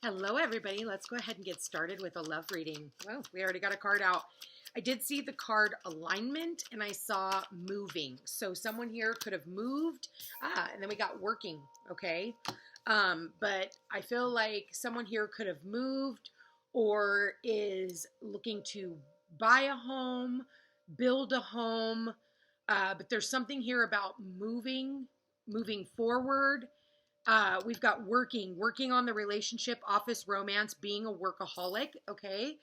Hello, everybody. Let's go ahead and get started with a love reading. Well, we already got a card out. I did see the card alignment and I saw moving. So someone here could have moved. And then we got working. Okay. But I feel like someone here could have moved or is looking to buy a home, build a home. But there's something here about moving forward. We've got working on the relationship, office, romance, being a workaholic. Okay.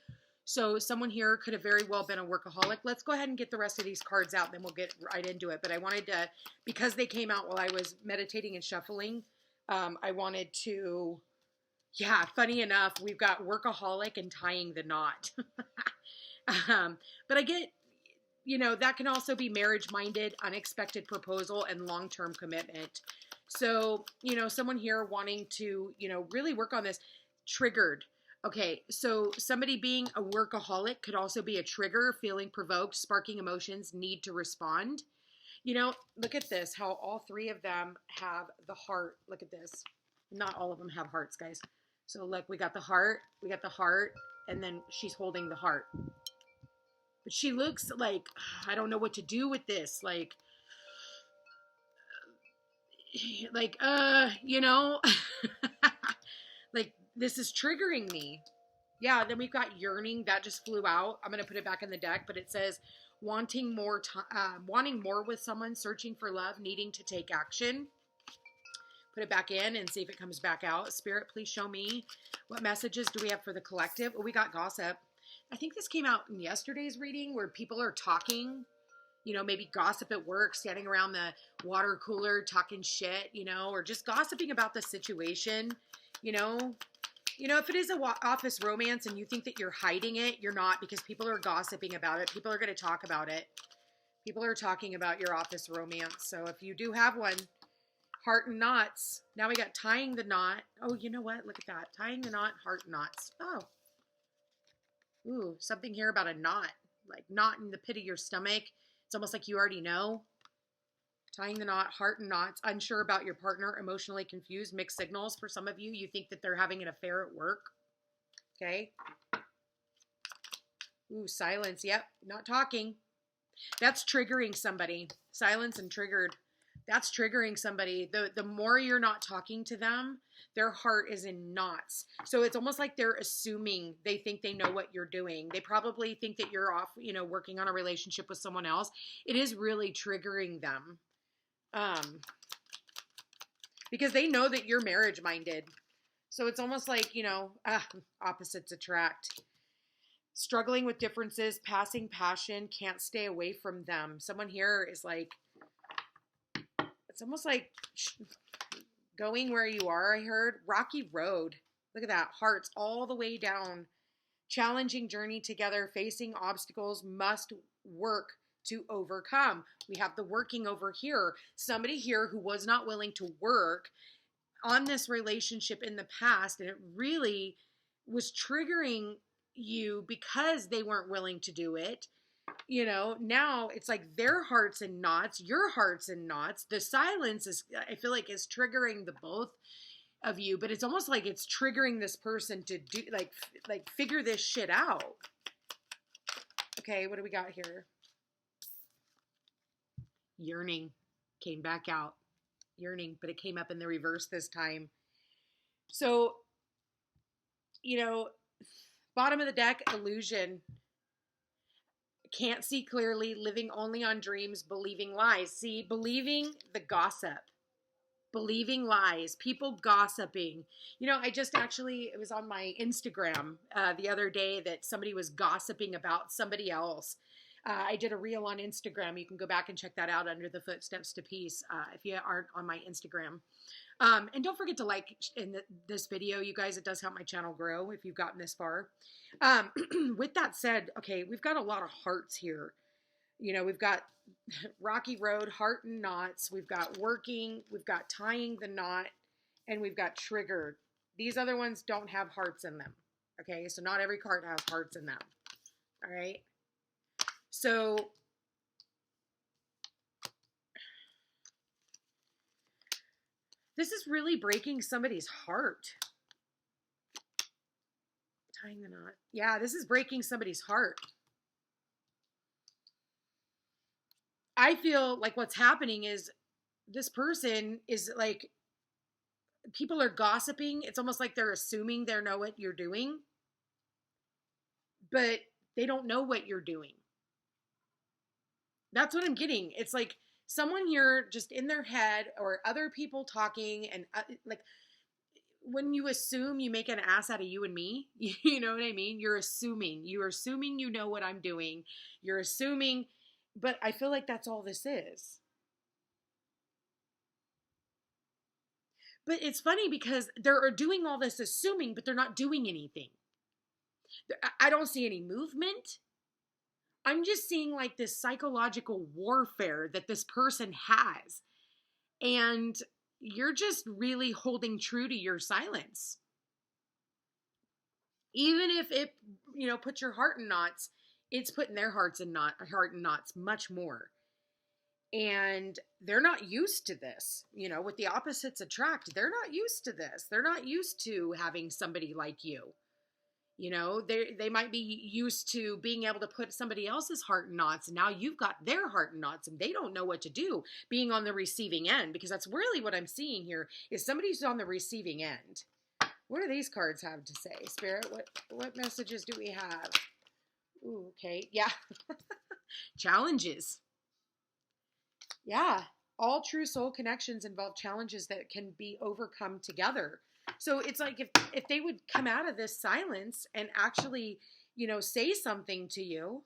So someone here could have very well been a workaholic. Let's go ahead and get the rest of these cards out, then we'll get right into it. But I wanted to, because they came out while I was meditating and shuffling, I wanted to, funny enough, we've got workaholic and tying the knot. But I get, that can also be marriage-minded, unexpected proposal, and long-term commitment. So, someone here wanting to, really work on this, triggered. Okay, so somebody being a workaholic could also be a trigger, feeling provoked, sparking emotions, need to respond. Look at this, how all three of them have the heart. Look at this. Not all of them have hearts, guys. So look, we got the heart, and then she's holding the heart. But she looks like, I don't know what to do with this. Like, like this is triggering me. Yeah, then we've got yearning. That just flew out. I'm going to put it back in the deck, but it says wanting more with someone, searching for love, needing to take action. Put it back in and see if it comes back out. Spirit, please show me what messages do we have for the collective. Oh, we got gossip. I think this came out in yesterday's reading where people are talking, maybe gossip at work, standing around the water cooler, talking shit, or just gossiping about the situation, if it is a office romance and you think that you're hiding it, you're not, because people are gossiping about it. People are going to talk about it. People are talking about your office romance. So if you do have one, heart and knots. Now we got tying the knot. Oh, you know what? Look at that. Tying the knot, heart and knots. Oh. Ooh, something here about a knot. Like knot in the pit of your stomach. It's almost like you already know. Tying the knot, heart and knots, unsure about your partner, emotionally confused, mixed signals. For some of you, you think that they're having an affair at work. Okay. Ooh, silence. Yep, not talking. That's triggering somebody. Silence and triggered. That's triggering somebody. The more you're not talking to them, their heart is in knots. So it's almost like they're assuming they think they know what you're doing. They probably think that you're off, working on a relationship with someone else. It is really triggering them. Because they know that you're marriage minded. So it's almost like, opposites attract. Struggling with differences, passing passion, can't stay away from them. Someone here is like, it's almost like going where you are, I heard. Rocky road. Look at that. Hearts all the way down. Challenging journey together, facing obstacles, must work to overcome. We have the working over here. Somebody here who was not willing to work on this relationship in the past, and it really was triggering you because they weren't willing to do it. Now it's like their hearts in knots, your hearts in knots. The silence is, I feel like, is triggering the both of you, but it's almost like it's triggering this person to do, like figure this shit out. Okay, what do we got here? Yearning came back out. Yearning, but it came up in the reverse this time. So, bottom of the deck, illusion. Can't see clearly, living only on dreams, believing lies. See, believing the gossip. Believing lies. People gossiping. I just it was on my Instagram the other day that somebody was gossiping about somebody else. I did a reel on Instagram. You can go back and check that out under the Footsteps to Peace if you aren't on my Instagram. And don't forget to like this video, you guys. It does help my channel grow if you've gotten this far. With that said, okay, we've got a lot of hearts here. We've got rocky road, heart and knots. We've got working. We've got tying the knot. And we've got triggered. These other ones don't have hearts in them. Okay, so not every card has hearts in them. All right. So this is really breaking somebody's heart. Tying the knot. Yeah, this is breaking somebody's heart. I feel like what's happening is this person is like, people are gossiping. It's almost like they're assuming they know what you're doing, but they don't know what you're doing. That's what I'm getting. It's like someone here just in their head, or other people talking, and like when you assume, you make an ass out of you and me. You know what I mean? You're assuming you know what I'm doing. You're assuming, but I feel like that's all this is. But it's funny because they're doing all this assuming, but they're not doing anything. I don't see any movement. I'm just seeing like this psychological warfare that this person has. And you're just really holding true to your silence. Even if it, puts your heart in knots, it's putting their heart in knots much more. And they're not used to this. With the opposites attract, they're not used to this. They're not used to having somebody like you. They might be used to being able to put somebody else's heart in knots, and now you've got their heart in knots, and they don't know what to do, being on the receiving end, because that's really what I'm seeing here, is somebody's on the receiving end. What do these cards have to say? Spirit, what messages do we have? Ooh, okay, yeah. Challenges. Yeah, all true soul connections involve challenges that can be overcome together. So it's like if they would come out of this silence and actually, say something to you,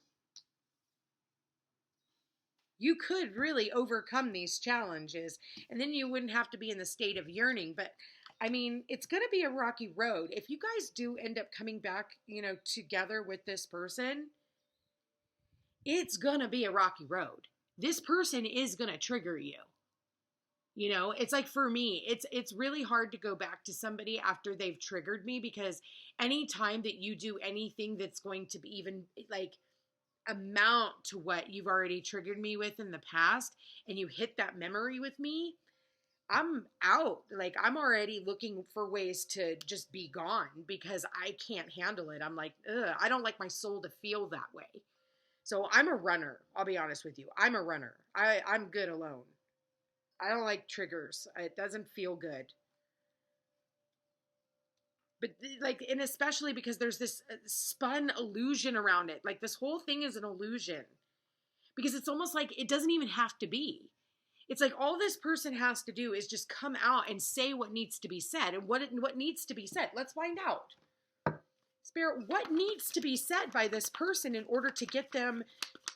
you could really overcome these challenges, and then you wouldn't have to be in the state of yearning. But I mean, it's going to be a rocky road. If you guys do end up coming back, together with this person, it's going to be a rocky road. This person is going to trigger you. It's like, for me, it's really hard to go back to somebody after they've triggered me, because anytime that you do anything that's going to be even like amount to what you've already triggered me with in the past, and you hit that memory with me, I'm out. Like, I'm already looking for ways to just be gone, because I can't handle it. I'm like, ugh, I don't like my soul to feel that way. So I'm a runner. I'll be honest with you. I'm a runner. I'm good alone. I don't like triggers. It doesn't feel good. But like, and especially because there's this spun illusion around it. Like, this whole thing is an illusion, because it's almost like it doesn't even have to be. It's like all this person has to do is just come out and say what needs to be said. And what needs to be said? Let's find out. Spirit, what needs to be said by this person in order to get them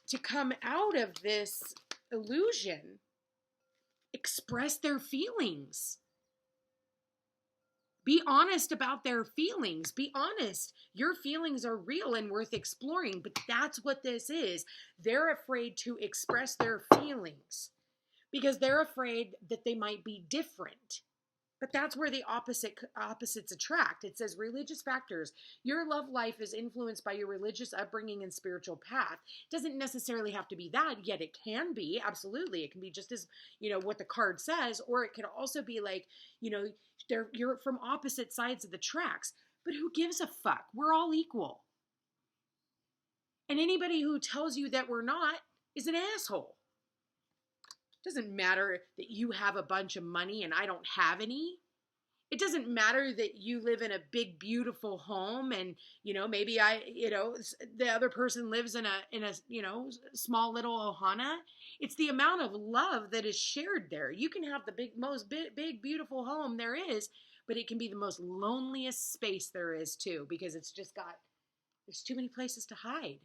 to come out of this illusion? Express their feelings. Be honest about their feelings. Be honest. Your feelings are real and worth exploring, but that's what this is. They're afraid to express their feelings because they're afraid that they might be different. But that's where the opposites attract. It says religious factors. Your love life is influenced by your religious upbringing and spiritual path. It doesn't necessarily have to be that, yet it can be. Absolutely. It can be just as, what the card says, or it could also be like, you're from opposite sides of the tracks. But who gives a fuck? We're all equal. And anybody who tells you that we're not is an asshole. It doesn't matter that you have a bunch of money and I don't have any. It doesn't matter that you live in a big, beautiful home and, maybe the other person lives in a small little ohana. It's the amount of love that is shared there. You can have the most big, beautiful home there is, but it can be the most loneliest space there is too, because it's just there's too many places to hide.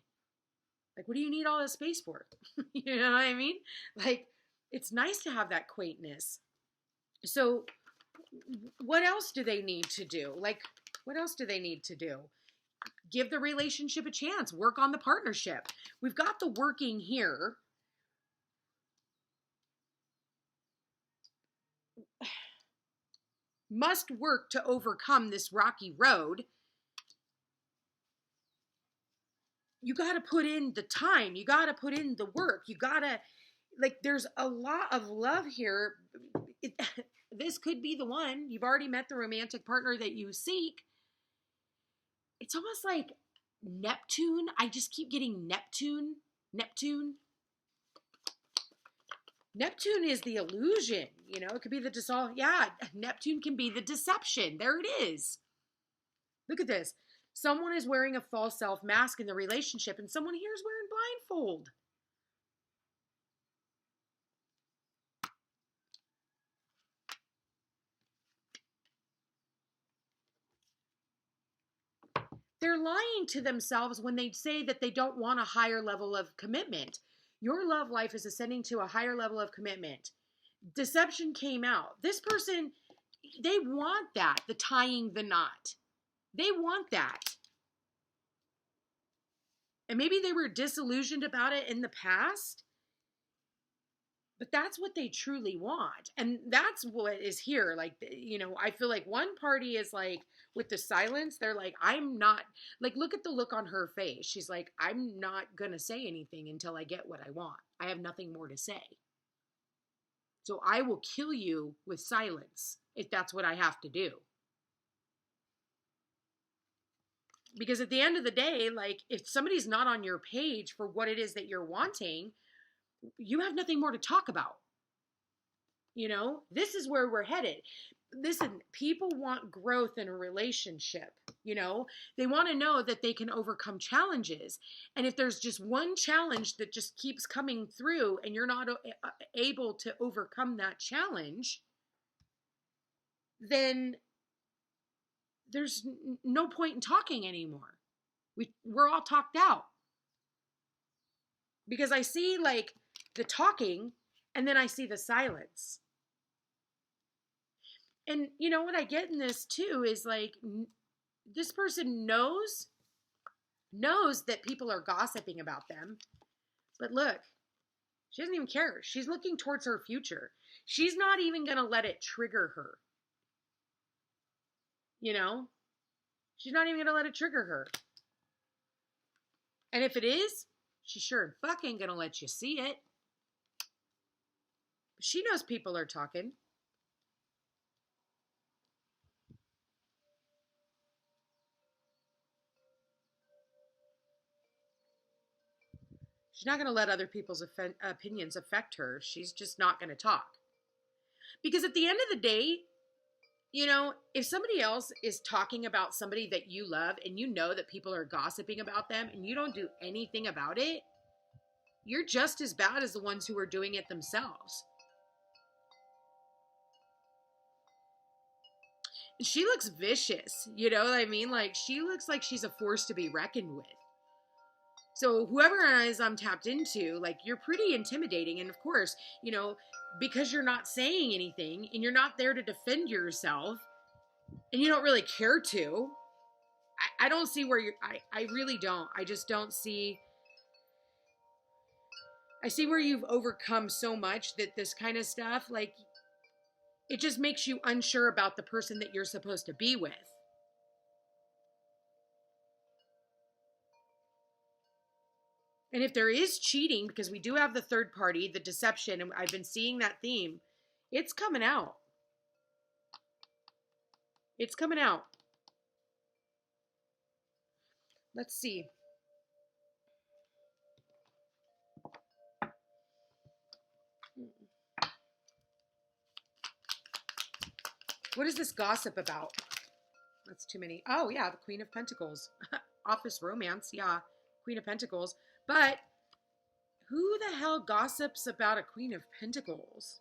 Like, what do you need all this space for? You know what I mean? Like, it's nice to have that quaintness. So what else do they need to do? Like, what else do they need to do? Give the relationship a chance. Work on the partnership. We've got the working here. Must work to overcome this rocky road. You got to put in the time. You got to put in the work. You got to, there's a lot of love here. This could be the one. You've already met the romantic partner that you seek. it's almost like Neptune. I just keep getting Neptune. Neptune is the illusion, you know, it could be the dissolve. Yeah, Neptune can be the deception. There it is. Look at this. Someone is wearing a false self mask in the relationship, and someone here is wearing blindfold. They're lying to themselves when they say that they don't want a higher level of commitment. Your love life is ascending to a higher level of commitment. Deception came out. This person, they want that, the tying the knot. They want that. And maybe they were disillusioned about it in the past, but that's what they truly want. And that's what is here. Like, you know, I feel like one party is like, with the silence, they're like, I'm not, like, look at the look on her face. She's like, I'm not going to say anything until I get what I want. I have nothing more to say. So I will kill you with silence if that's what I have to do. Because at the end of the day, like, if somebody's not on your page for what it is that you're wanting, you have nothing more to talk about. You know, this is where we're headed. Listen, people want growth in a relationship. You know, they want to know that they can overcome challenges. And if there's just one challenge that just keeps coming through and you're not able to overcome that challenge, then there's no point in talking anymore. We're all talked out. Because I see like the talking and then I see the silence. And you know what I get in this too is like, this person knows that people are gossiping about them. But look, she doesn't even care. She's looking towards her future. She's not even going to let it trigger her. You know? She's not even going to let it trigger her. And if it is, she's sure and fucking going to let you see it. But she knows people are talking. She's not going to let other people's opinions affect her. She's just not going to talk. Because at the end of the day, you know, if somebody else is talking about somebody that you love and you know that people are gossiping about them and you don't do anything about it, you're just as bad as the ones who are doing it themselves. And she looks vicious, you know what I mean? Like, she looks like she's a force to be reckoned with. So whoever eyes I'm tapped into, like, you're pretty intimidating. And of course, you know, because you're not saying anything and you're not there to defend yourself and you don't really care to, I don't see where you're, I really don't. I just don't see, I see where you've overcome so much that this kind of stuff, like, it just makes you unsure about the person that you're supposed to be with. And if there is cheating, because we do have the third party, the deception, and I've been seeing that theme, it's coming out. It's coming out. Let's see. What is this gossip about? That's too many. Oh, yeah, the Queen of Pentacles. Office romance, yeah. Queen of Pentacles. But who the hell gossips about a Queen of Pentacles?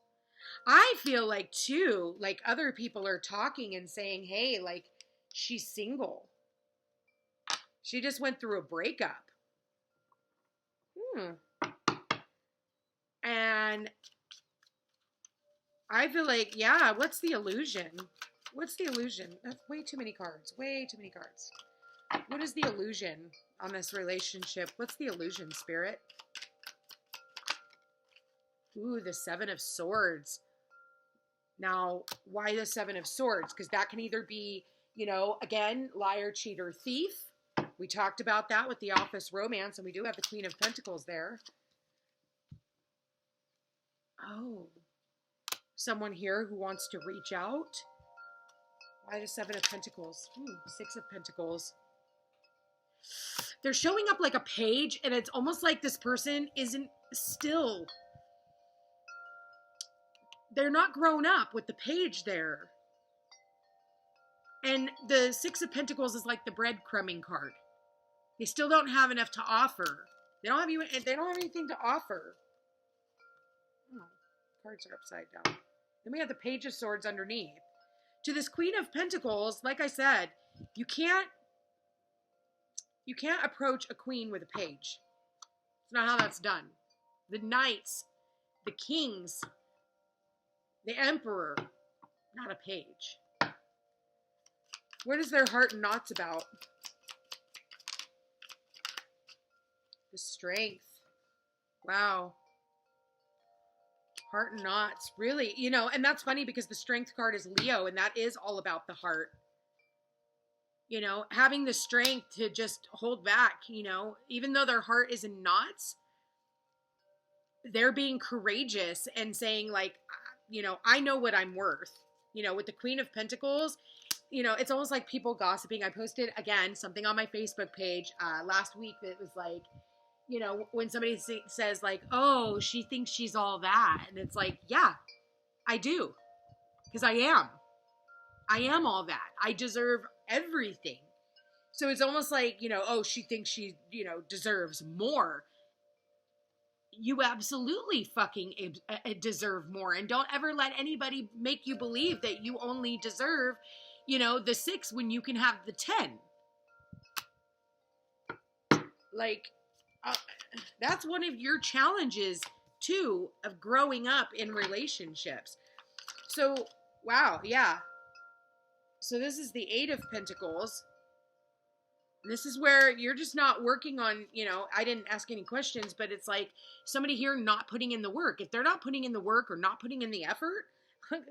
I feel like, too, like other people are talking and saying, hey, like, she's single. She just went through a breakup. And I feel like, yeah, what's the illusion? What's the illusion? That's way too many cards. Way too many cards. What is the illusion on this relationship? What's the illusion, Spirit? Ooh, the Seven of Swords. Now, why the Seven of Swords? Because that can either be, you know, again, liar, cheater, thief. We talked about that with the Office romance, and we do have the Queen of Pentacles there. Oh. Someone here who wants to reach out. Why the Seven of Pentacles? Six of Pentacles. they're showing up like a page, and it's almost like this person isn't still. They're not grown up with the page there. And the Six of Pentacles is like the breadcrumbing card. They still don't have enough to offer. They don't have anything to offer. Oh, cards are upside down. Then we have the Page of Swords underneath. To this Queen of Pentacles, like I said, you can't approach a queen with a page. It's not how that's done. The knights, the kings, the emperor, not a page. What is their heart and knots about? The Strength. Wow. Heart and knots. Really, you know, and that's funny because the Strength card is Leo, and that is all about the heart. You know, having the strength to just hold back, you know, even though their heart is in knots, they're being courageous and saying, like, you know, I know what I'm worth. You know, with the Queen of Pentacles, you know, it's almost like people gossiping. I posted, again, something on my Facebook page last week that was like, you know, when somebody says, like, oh, she thinks she's all that. And it's like, yeah, I do. Because I am. I am all that. I deserve everything. So it's almost like, you know, oh, she thinks she, you know, deserves more. You absolutely fucking deserve more. And don't ever let anybody make you believe that you only deserve, you know, the 6 when you can have the 10. Like, that's one of your challenges, too, of growing up in relationships. So, wow, yeah. So this is the 8 of Pentacles. This is where you're just not working on, you know, I didn't ask any questions, but it's like somebody here not putting in the work. If they're not putting in the work or not putting in the effort,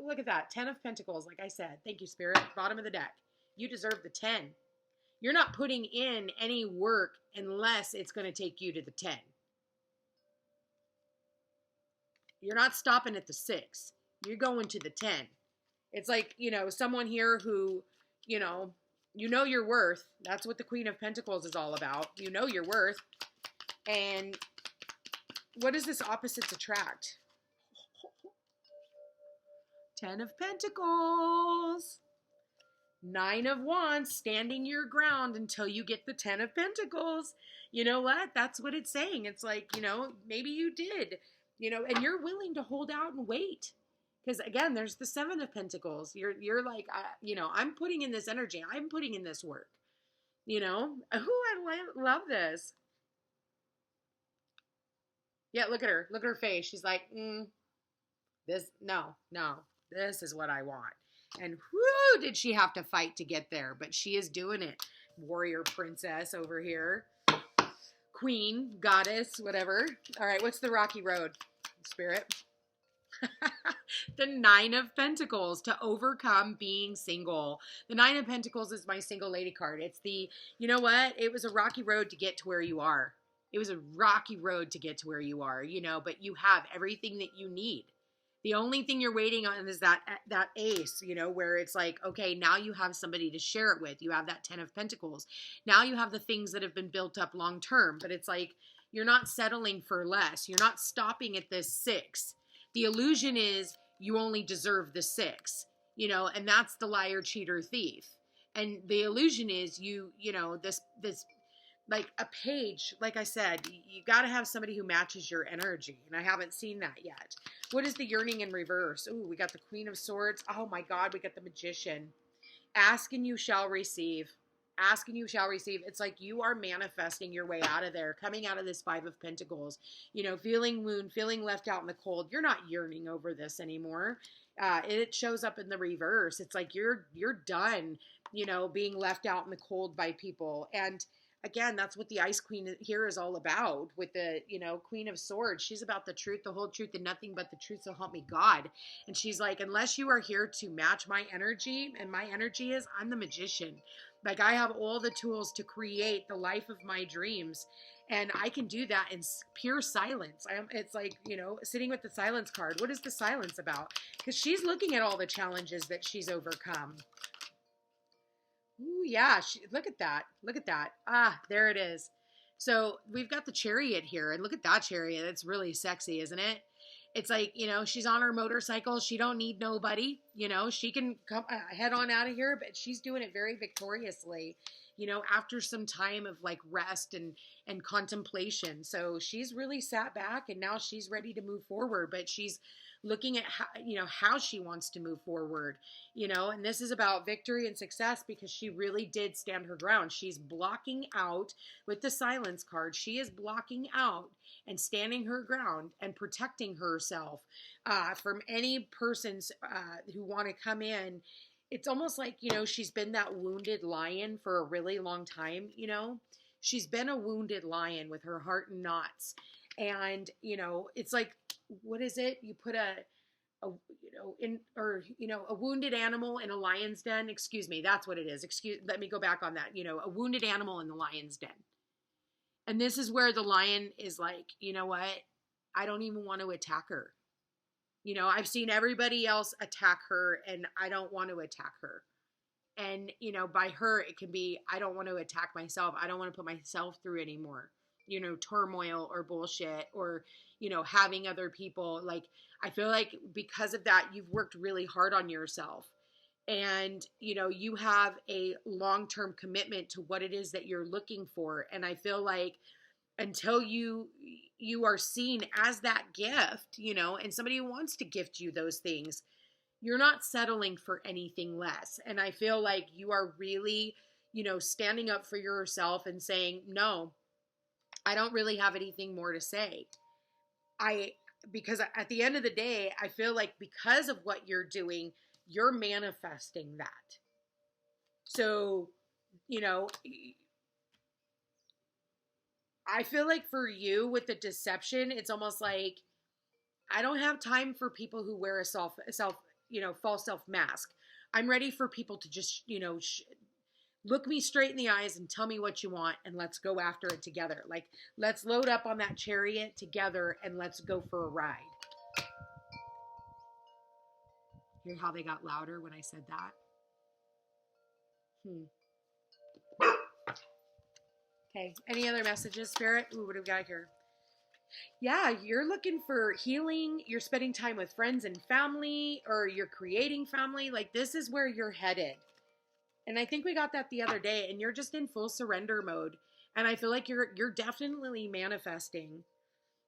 look at that. 10 of Pentacles, like I said. Thank you, Spirit. Bottom of the deck. You deserve the 10. You're not putting in any work unless it's going to take you to the 10. You're not stopping at the 6. You're going to the 10. It's like, you know, someone here who, you know your worth. That's what the Queen of Pentacles is all about. You know your worth. And what does this opposites attract? 10 of Pentacles. 9 of Wands, standing your ground until you get the 10 of Pentacles. You know what? That's what it's saying. It's like, you know, maybe you did, you know, and you're willing to hold out and wait. Because again, there's the 7 of Pentacles. You're like, you know, I'm putting in this energy. I'm putting in this work. You know? I love this. Yeah, look at her. Look at her face. She's like, no, this is what I want. And whoo, did she have to fight to get there. But she is doing it. Warrior princess over here. Queen, goddess, whatever. All right, what's the rocky road, Spirit? The 9 of Pentacles, to overcome being single. The 9 of Pentacles is my single lady card. It's the, you know what? It was a rocky road to get to where you are. It was a rocky road to get to where you are, you know, but you have everything that you need. The only thing you're waiting on is that ace, you know, where it's like, okay, now you have somebody to share it with. You have that 10 of Pentacles. Now you have the things that have been built up long term, but it's like, you're not settling for less. You're not stopping at this 6. The illusion is you only deserve the 6, you know, and that's the liar, cheater, thief. And the illusion is you know, this like a page, like I said, you got to have somebody who matches your energy. And I haven't seen that yet. What is the yearning in reverse? Ooh, we got the Queen of Swords. Oh my God, we got the Magician. Ask and you shall receive. Ask and you shall receive. It's like you are manifesting your way out of there, coming out of this 5 of Pentacles, you know, feeling wound, feeling left out in the cold. You're not yearning over this anymore. It shows up in the reverse. It's like you're done, you know, being left out in the cold by people. And again, that's what the Ice Queen here is all about with the, you know, Queen of Swords. She's about the truth, the whole truth, and nothing but the truth, so help me God. And she's like, unless you are here to match my energy, and my energy is, I'm the Magician. Like, I have all the tools to create the life of my dreams. And I can do that in pure silence. It's like, you know, sitting with the silence card. What is the silence about? Because she's looking at all the challenges that she's overcome. Ooh, yeah. Look at that. Look at that. Ah, there it is. So we've got the Chariot here, and look at that Chariot. It's really sexy, isn't it? It's like, she's on her motorcycle. She don't need nobody. She can come head on out of here, but she's doing it very victoriously, after some time of like rest and contemplation. So she's really sat back, and now she's ready to move forward, but she's looking at how she wants to move forward, and this is about victory and success because she really did stand her ground. She's blocking out with the Silence card. She is blocking out and standing her ground and protecting herself from any persons who want to come in. It's almost like, she's been that wounded lion for a really long time. She's been a wounded lion with her heart in knots. And, it's like, what is it? You put a wounded animal in a lion's den. Excuse me. That's what it is. Let me go back on that. A wounded animal in the lion's den. And this is where the lion is like, you know what? I don't even want to attack her. I've seen everybody else attack her, and I don't want to attack her. And, by her, it can be, I don't want to attack myself. I don't want to put myself through anymore, turmoil or bullshit or, having other people. Like, I feel like because of that, you've worked really hard on yourself. And, you have a long-term commitment to what it is that you're looking for. And I feel like until you are seen as that gift, and somebody who wants to gift you those things, you're not settling for anything less. And I feel like you are really, standing up for yourself and saying, no, I don't really have anything more to say. Because at the end of the day, I feel like because of what you're doing, you're manifesting that. So, I feel like for you with the deception, it's almost like I don't have time for people who wear a false self mask. I'm ready for people to just, look me straight in the eyes and tell me what you want, and let's go after it together. Like, let's load up on that Chariot together and let's go for a ride. Hear how they got louder when I said that? Okay, any other messages, Spirit? Ooh, what do we got here? Yeah, you're looking for healing. You're spending time with friends and family, or you're creating family. Like, this is where you're headed. And I think we got that the other day, and you're just in full surrender mode. And I feel like you're definitely manifesting.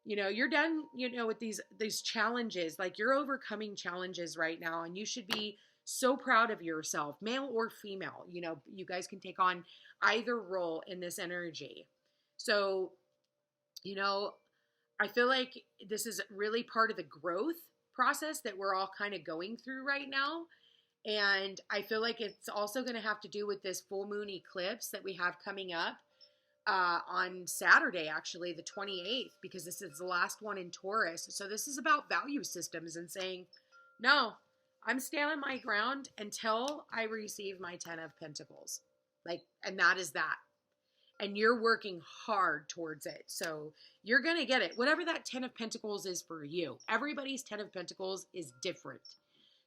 You're done, with these challenges. Like, you're overcoming challenges right now, and you should be so proud of yourself, male or female. You guys can take on either role in this energy. So, I feel like this is really part of the growth process that we're all kind of going through right now. And I feel like it's also going to have to do with this full moon eclipse that we have coming up on Saturday, actually, the 28th, because this is the last one in Taurus. So this is about value systems and saying, no, I'm standing my ground until I receive my 10 of Pentacles. And that is that. And you're working hard towards it. So you're going to get it. Whatever that 10 of Pentacles is for you. Everybody's 10 of Pentacles is different.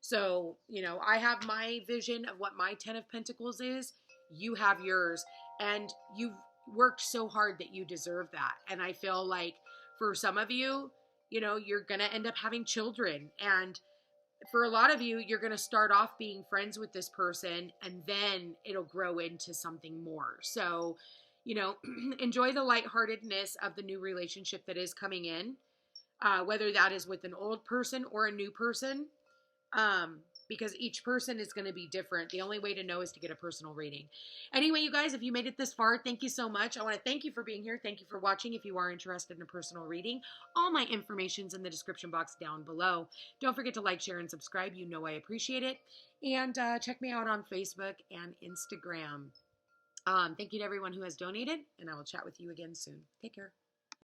So, I have my vision of what my 10 of Pentacles is. You have yours. And you've worked so hard that you deserve that. And I feel like for some of you, you're going to end up having children. And for a lot of you, you're going to start off being friends with this person, and then it'll grow into something more. So, enjoy the lightheartedness of the new relationship that is coming in, whether that is with an old person or a new person, because each person is going to be different. The only way to know is to get a personal reading. Anyway, you guys, if you made it this far, thank you so much. I want to thank you for being here. Thank you for watching. If you are interested in a personal reading, all my information's in the description box down below. Don't forget to like, share, and subscribe. I appreciate it. And check me out on Facebook and Instagram. Thank you to everyone who has donated, and I will chat with you again soon. Take care.